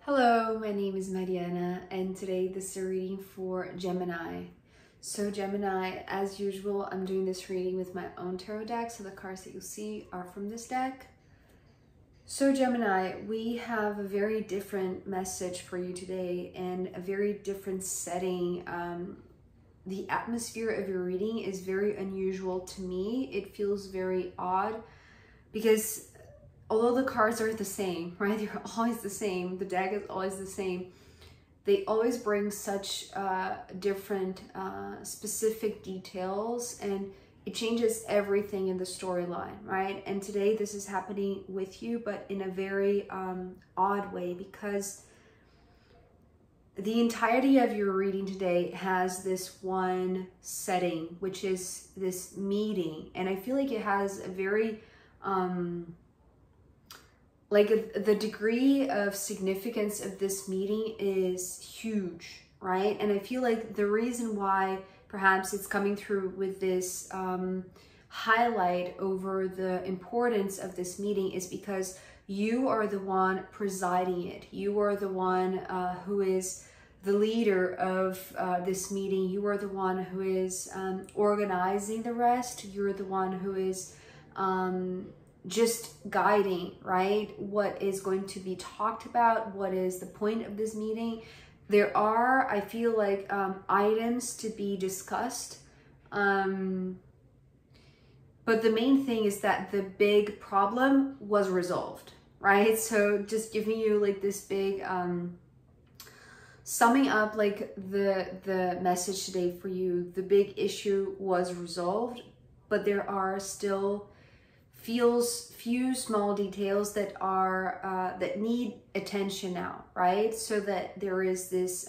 Hello, my name is Mariana, and today this is a reading for Gemini. So Gemini, as usual, I'm doing this reading with my own tarot deck, so the cards that you'll see are from this deck. So Gemini, we have a very different message for you today and a very different setting. The atmosphere of your reading is very unusual to me. It feels very odd because although the cards are the same, right? They're always the same. The deck is always the same. They always bring such different specific details, and it changes everything in the storyline, right? And today this is happening with you, but in a very odd way, because the entirety of your reading today has this one setting, which is this meeting. And I feel like it has a very the degree of significance of this meeting is huge, right? And I feel like the reason why perhaps it's coming through with this highlight over the importance of this meeting is because you are the one presiding it. You are the one who is the leader of this meeting. You are the one who is organizing the rest. You're the one who is just guiding, right? What is going to be talked about? What is the point of this meeting? There are, I feel like, items to be discussed. But the main thing is that the big problem was resolved, right? So just giving you like this big, summing up like the message today for you, the big issue was resolved, but there are still few small details that are that need attention now, right? So that there is this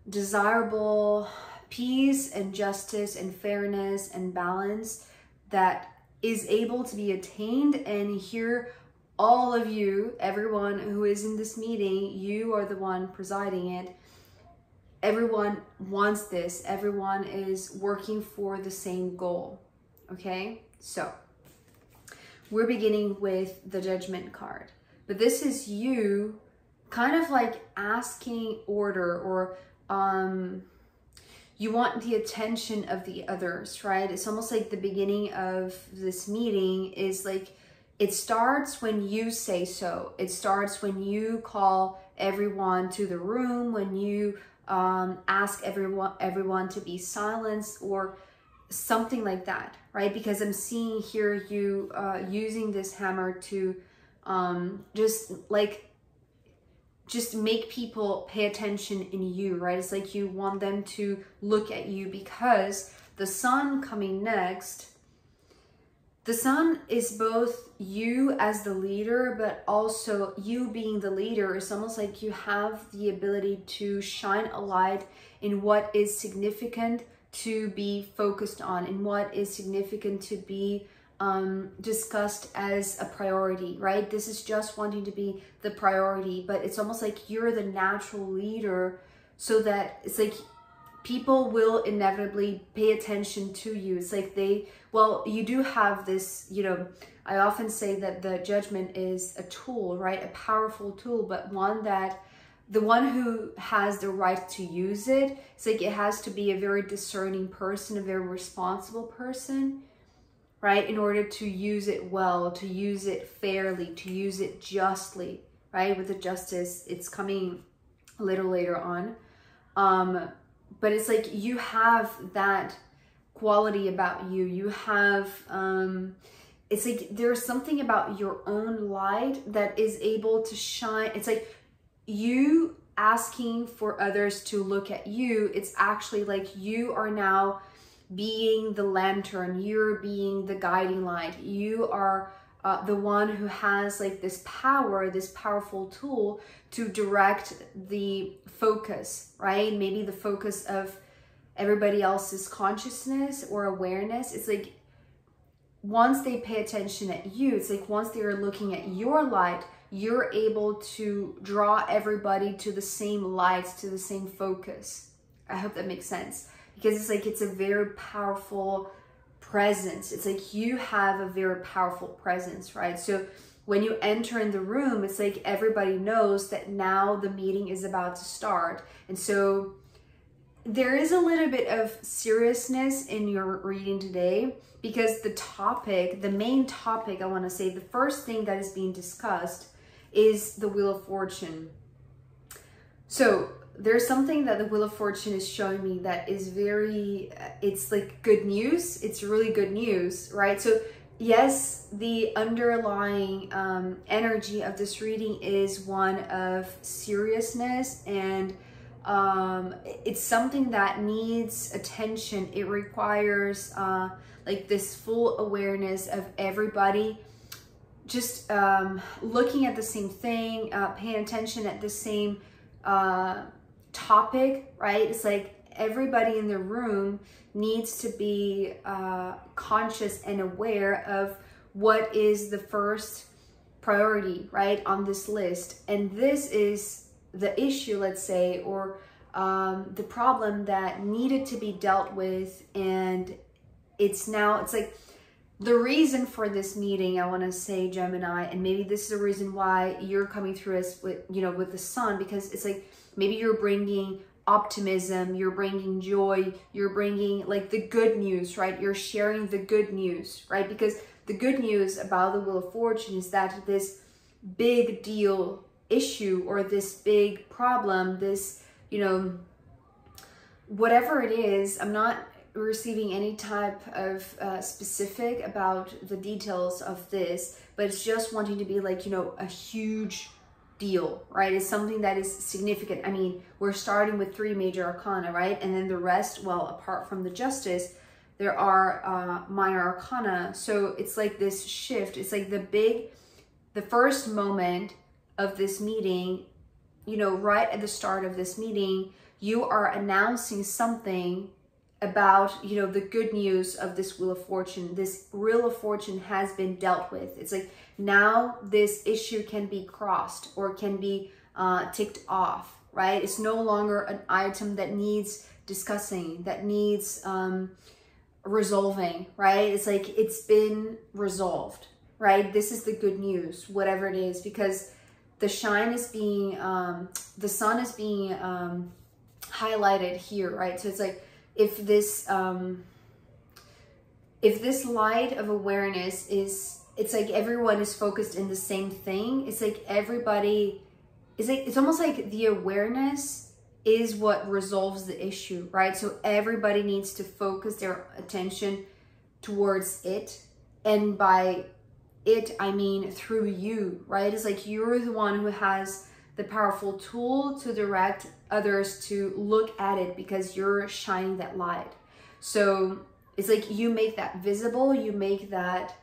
desirable peace and justice and fairness and balance that is able to be attained. And here, all of you, everyone who is in this meeting, you are the one presiding it. Everyone wants this. Everyone is working for the same goal, okay? So we're beginning with the Judgment card, but this is you kind of like asking order, or you want the attention of the others, right? It's almost like the beginning of this meeting is like, it starts when you say so. It starts when you call everyone to the room, when you ask everyone to be silenced, or something like that, right? Because I'm seeing here you using this hammer to just make people pay attention in you, right? It's like you want them to look at you, because the sun coming next, the sun is both you as the leader, but also you being the leader. It's almost like you have the ability to shine a light in what is significant to be focused on, and what is significant to be discussed as a priority, right? This is just wanting to be the priority, but it's almost like you're the natural leader, so that it's like people will inevitably pay attention to you. It's like you do have this, I often say that the Judgment is a tool, right? A powerful tool, but one that the one who has the right to use it, it's like it has to be a very discerning person, a very responsible person, right? In order to use it well, to use it fairly, to use it justly, right? With the justice, it's coming a little later on. But it's like you have that quality about you. You have, it's like there's something about your own light that is able to shine. It's like you asking for others to look at you. It's actually like you are now being the lantern. You're being the guiding light. You are the one who has like this power, this powerful tool to direct the focus, right? Maybe the focus of everybody else's consciousness or awareness. It's like once they pay attention at you, it's like once they are looking at your light, you're able to draw everybody to the same lights, to the same focus. I hope that makes sense, because it's like it's a very powerful presence. It's like you have a very powerful presence, right? So when you enter in the room, it's like everybody knows that now the meeting is about to start. And so there is a little bit of seriousness in your reading today, because the topic, the main topic, I want to say, the first thing that is being discussed is the Wheel of Fortune. So there's something that the Wheel of Fortune is showing me that is very, it's like good news. It's really good news, right? So yes, the underlying energy of this reading is one of seriousness, and it's something that needs attention. It requires like this full awareness of everybody just looking at the same thing, paying attention at the same topic, right? It's like everybody in the room needs to be conscious and aware of what is the first priority, right, on this list. And this is the issue, let's say, or the problem that needed to be dealt with. And it's like the reason for this meeting, I want to say, Gemini, and maybe this is the reason why you're coming through us with, you know, with the sun, because it's like maybe you're bringing optimism, you're bringing joy, you're bringing like the good news, right? You're sharing the good news, right? Because the good news about the Wheel of Fortune is that this big deal issue, or this big problem, this, you know, whatever it is, I'm not receiving any type of specific about the details of this, but it's just wanting to be like, you know, a huge deal, right? It's something that is significant. I mean, we're starting with 3 major arcana, right? And then the rest, well, apart from the Justice, there are minor arcana. So it's like this shift. It's like the first moment of this meeting, you know, right at the start of this meeting, you are announcing something about, you know, the good news of this Wheel of Fortune. This Wheel of Fortune has been dealt with. It's like now this issue can be crossed, or can be ticked off, right? It's no longer an item that needs discussing, that needs resolving, right? It's like it's been resolved, right? This is the good news, whatever it is, because the shine is being, the sun is being highlighted here, right? So it's like, if this light of awareness is, it's like everyone is focused in the same thing. It's like everybody is like, it's almost like the awareness is what resolves the issue, right? So everybody needs to focus their attention towards it. And by it, I mean through you, right? It's like you're the one who has the powerful tool to direct others to look at it, because you're shining that light. So it's like you make that visible, you make that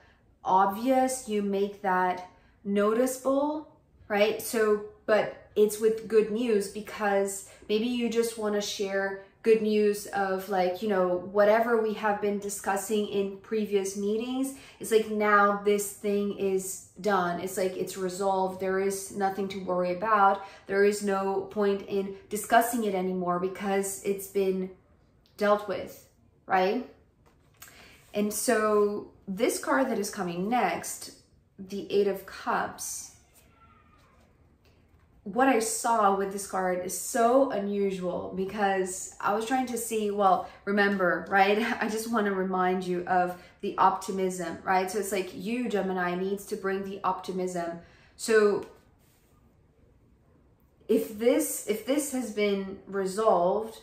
obvious, you make that noticeable, right? So, but it's with good news, because maybe you just want to share good news of, like, you know, whatever we have been discussing in previous meetings. It's like now this thing is done. It's like it's resolved. There is nothing to worry about. There is no point in discussing it anymore, because it's been dealt with, right? And so this card that is coming next, the 8 of Cups, what I saw with this card is so unusual, because I was trying to see, well, remember, right? I just want to remind you of the optimism, right? So it's like you, Gemini, needs to bring the optimism. So if this has been resolved,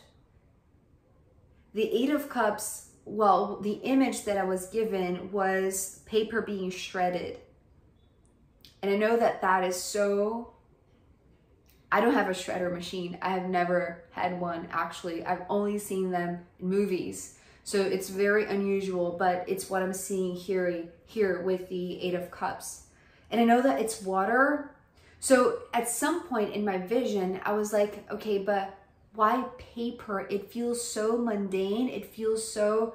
the 8 of Cups, well, the image that I was given was paper being shredded. And I know that that is so, I don't have a shredder machine. I have never had one, actually. I've only seen them in movies. So it's very unusual, but it's what I'm seeing here with the 8 of Cups. And I know that it's water. So at some point in my vision, I was like, okay, but why paper? It feels so mundane. It feels so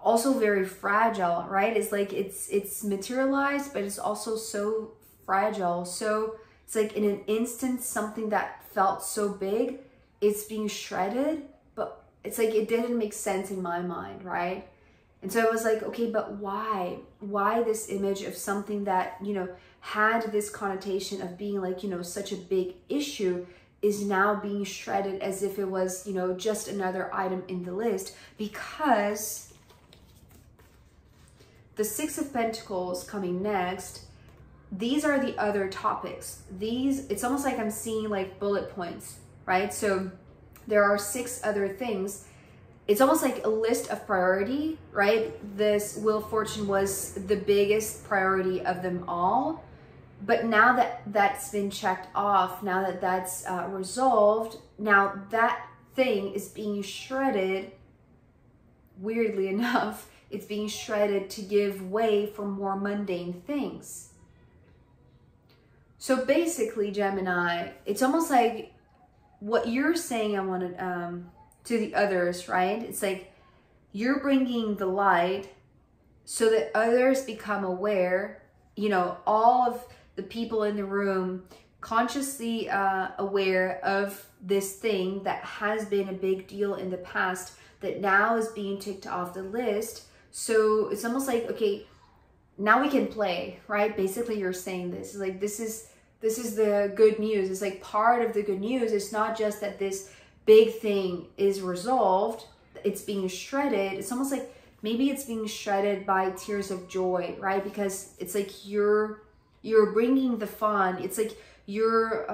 also very fragile, right? It's like it's materialized, but it's also so fragile. So it's like in an instant, something that felt so big, it's being shredded, but it's like it didn't make sense in my mind, right? And so I was like, okay, but why? Why this image of something that, you know, had this connotation of being like, you know, such a big issue is now being shredded as if it was, you know, just another item in the list, because the Six of Pentacles coming next, these are the other topics. These, it's almost like I'm seeing like bullet points, right? So there are 6 other things. It's almost like a list of priority, right? This Wheel of Fortune was the biggest priority of them all. But now that that's been checked off, now that that's resolved, now that thing is being shredded. Weirdly enough, it's being shredded to give way for more mundane things. So basically, Gemini, it's almost like what you're saying, I wanted to the others, right? It's like you're bringing the light so that others become aware, you know, all of the people in the room consciously aware of this thing that has been a big deal in the past that now is being ticked off the list. So it's almost like, okay, now we can play, right? Basically, you're saying this is like, this is the good news. It's like part of the good news. It's not just that this big thing is resolved, it's being shredded. It's almost like maybe it's being shredded by tears of joy, right? Because it's like you're bringing the fun. It's like you're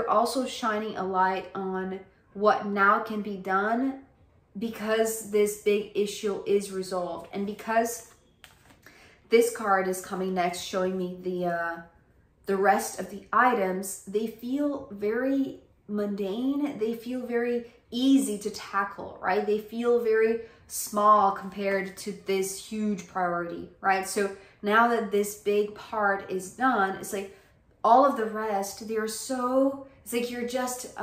also shining a light on what now can be done because this big issue is resolved. And because this card is coming next, showing me the rest of the items, they feel very mundane. They feel very easy to tackle, right? They feel very small compared to this huge priority, right? So now that this big part is done, it's like all of the rest, they're so, it's like you're just,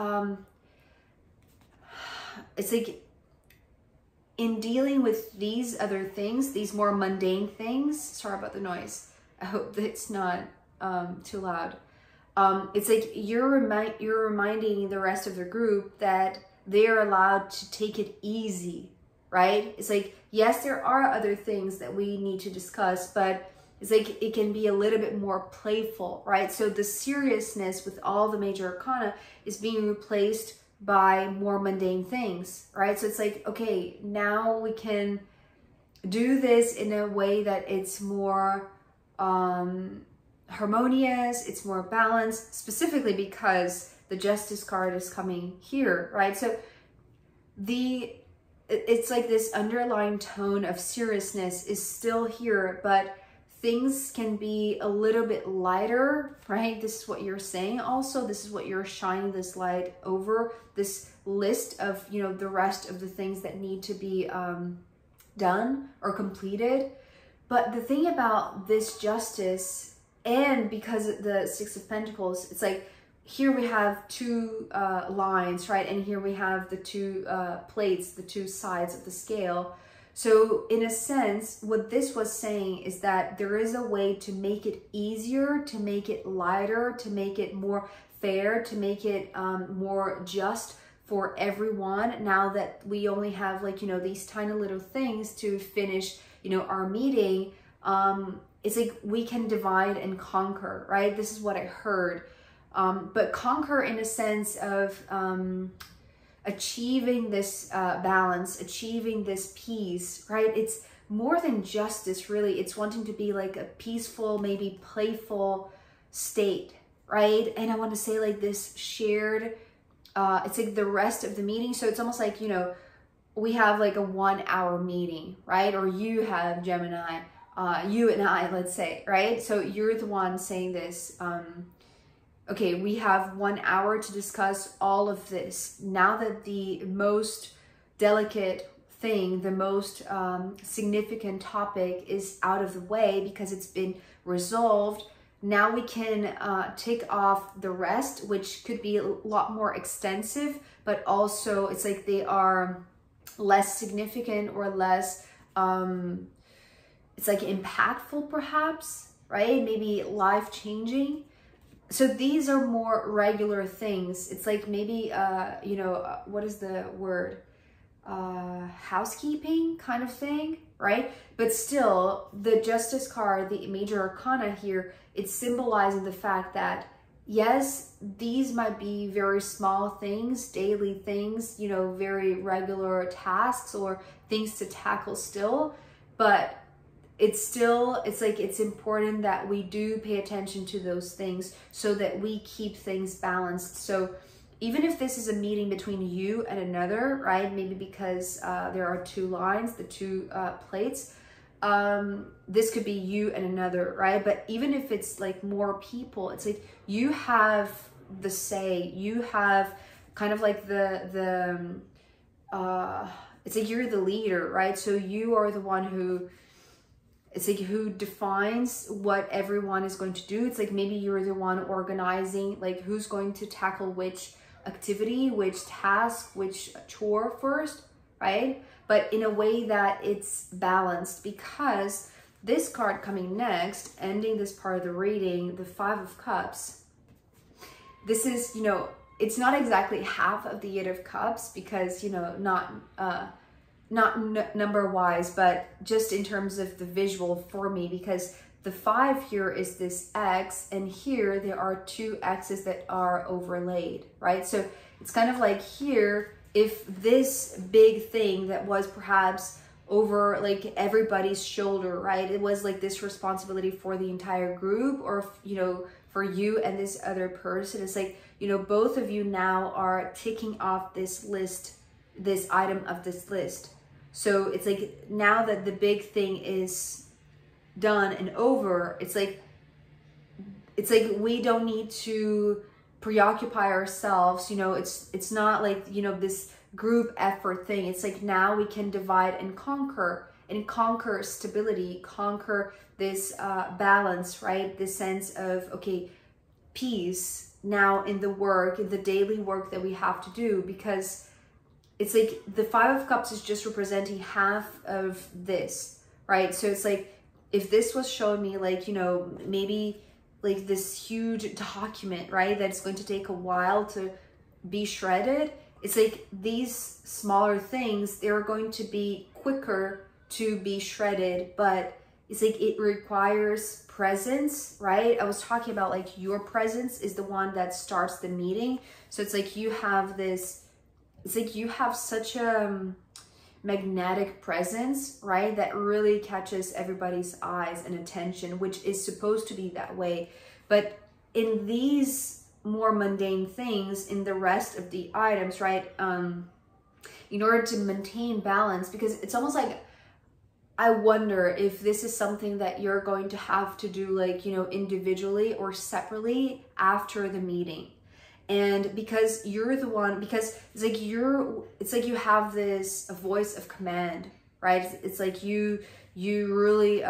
it's like in dealing with these other things, these more mundane things, sorry about the noise. I hope that it's not too loud. It's like you're reminding the rest of the group that they're allowed to take it easy, right? It's like, yes, there are other things that we need to discuss, but it's like it can be a little bit more playful, right? So the seriousness with all the major arcana is being replaced by more mundane things, right? So it's like, okay, now we can do this in a way that it's more harmonious, it's more balanced, specifically because the Justice card is coming here, right? So it's like this underlying tone of seriousness is still here, but things can be a little bit lighter, right? This is what you're saying also. This is what you're shining this light over, this list of, you know, the rest of the things that need to be done or completed. But the thing about this Justice, and because of the Six of Pentacles, it's like here we have 2 lines, right? And here we have the 2 plates, the 2 sides of the scale. So in a sense, what this was saying is that there is a way to make it easier, to make it lighter, to make it more fair, to make it more just for everyone. Now that we only have, like, you know, these tiny little things to finish, you know, our meeting, it's like we can divide and conquer, right? This is what I heard. But conquer in a sense of achieving this balance, achieving this peace, right? It's more than justice, really. It's wanting to be like a peaceful, maybe playful state, right? And I want to say like this shared, it's like the rest of the meeting. So it's almost like, you know, we have like a 1-hour meeting, right? Or you have, Gemini, you and I, let's say, right? So you're the one saying this, okay, we have 1 hour to discuss all of this. Now that the most delicate thing, the most significant topic is out of the way because it's been resolved, now we can take off the rest, which could be a lot more extensive, but also it's like they are less significant or less, it's like impactful perhaps, right? Maybe life-changing. So these are more regular things. It's like maybe, you know, what is the word? Housekeeping kind of thing, right? But still, the Justice card, the major arcana here, it's symbolizing the fact that, yes, these might be very small things, daily things, you know, very regular tasks or things to tackle still, but it's like it's important that we do pay attention to those things so that we keep things balanced. So even if this is a meeting between you and another, right? Maybe because there are two lines, the two plates, this could be you and another, right? But even if it's like more people, it's like you have the say, you have kind of like it's like you're the leader, right? So you are the one who, it's like who defines what everyone is going to do. It's like maybe you're the one organizing, like who's going to tackle which activity, which task, which chore first, right? But in a way that it's balanced, because this card coming next, ending this part of the reading, the Five of Cups, this is, you know, it's not exactly half of the Eight of Cups because, you know, not number wise, but just in terms of the visual for me, because the 5 here is this X, and here there are two X's that are overlaid, right? So it's kind of like here, if this big thing that was perhaps over like everybody's shoulder, right? It was like this responsibility for the entire group, or, you know, for you and this other person. It's like, you know, both of you now are ticking off this list, this item of this list. So it's like now that the big thing is done and over, it's like we don't need to preoccupy ourselves, you know. It's not like, you know, this group effort thing. It's like now we can divide and conquer stability, conquer this balance, right? This sense of, okay, peace now in the work, in the daily work that we have to do, because it's like the Five of Cups is just representing half of this, right? So it's like, if this was showing me like, you know, maybe like this huge document, right, that's going to take a while to be shredded, it's like these smaller things, they're going to be quicker to be shredded, but it's like it requires presence, right? I was talking about like your presence is the one that starts the meeting. So it's like you have this, it's like you have such a magnetic presence, right, that really catches everybody's eyes and attention, which is supposed to be that way. But in these more mundane things, in the rest of the items, right, in order to maintain balance, because it's almost like, I wonder if this is something that you're going to have to do, like, you know, individually or separately after the meeting. And because you're the one, because it's like you have this voice of command, right? It's like you really,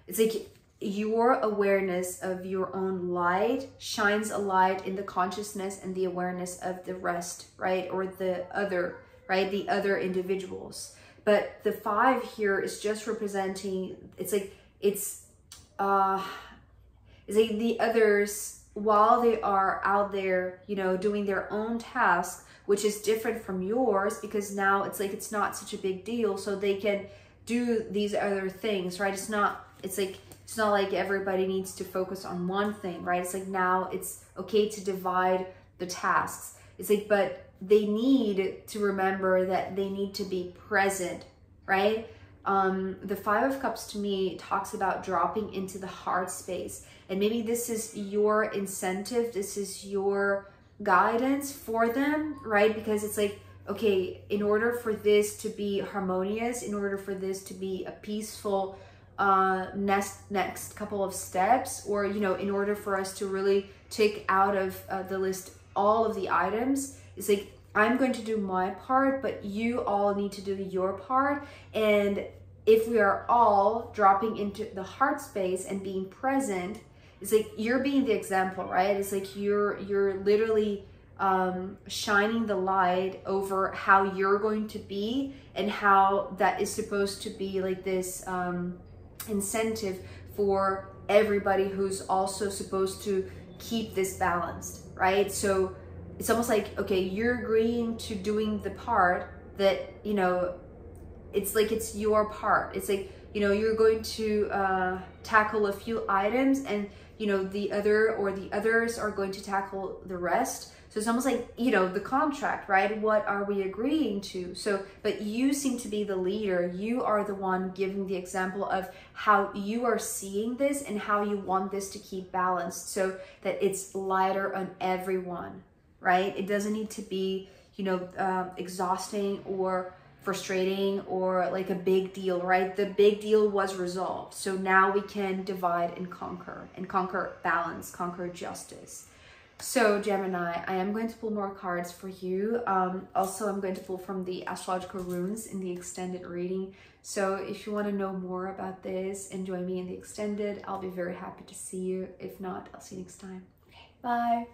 it's like your awareness of your own light shines a light in the consciousness and the awareness of the rest, right? Or the other, right? The other individuals. But the 5 here is just representing, it's like the others, while they are out there, you know, doing their own task, which is different from yours, because now it's like, it's not such a big deal. So they can do these other things, right? It's not like everybody needs to focus on one thing, right? It's like now it's okay to divide the tasks. It's like, but they need to remember that they need to be present, right? The 5 of Cups to me talks about dropping into the heart space. And maybe this is your incentive, this is your guidance for them, right? Because it's like, okay, in order for this to be harmonious, in order for this to be a peaceful next couple of steps, or, you know, in order for us to really take out of the list all of the items, it's like, I'm going to do my part, but you all need to do your part. And if we are all dropping into the heart space and being present, it's like you're being the example, right? It's like you're literally shining the light over how you're going to be, and how that is supposed to be like this incentive for everybody who's also supposed to keep this balanced, right? So it's almost like, okay, you're agreeing to doing the part that, you know, it's like it's your part. It's like, you know, you're going to tackle a few items, and you know, the others are going to tackle the rest. So it's almost like, you know, the contract, right? What are we agreeing to? So, but you seem to be the leader. You are the one giving the example of how you are seeing this and how you want this to keep balanced so that it's lighter on everyone, right? It doesn't need to be, you know, exhausting or frustrating or like a big deal, right? The big deal was resolved. So now we can divide and conquer balance, conquer justice. So Gemini, I am going to pull more cards for you. Also, I'm going to pull from the astrological runes in the extended reading. So if you want to know more about this and join me in the extended, I'll be very happy to see you. If not, I'll see you next time. Okay, bye.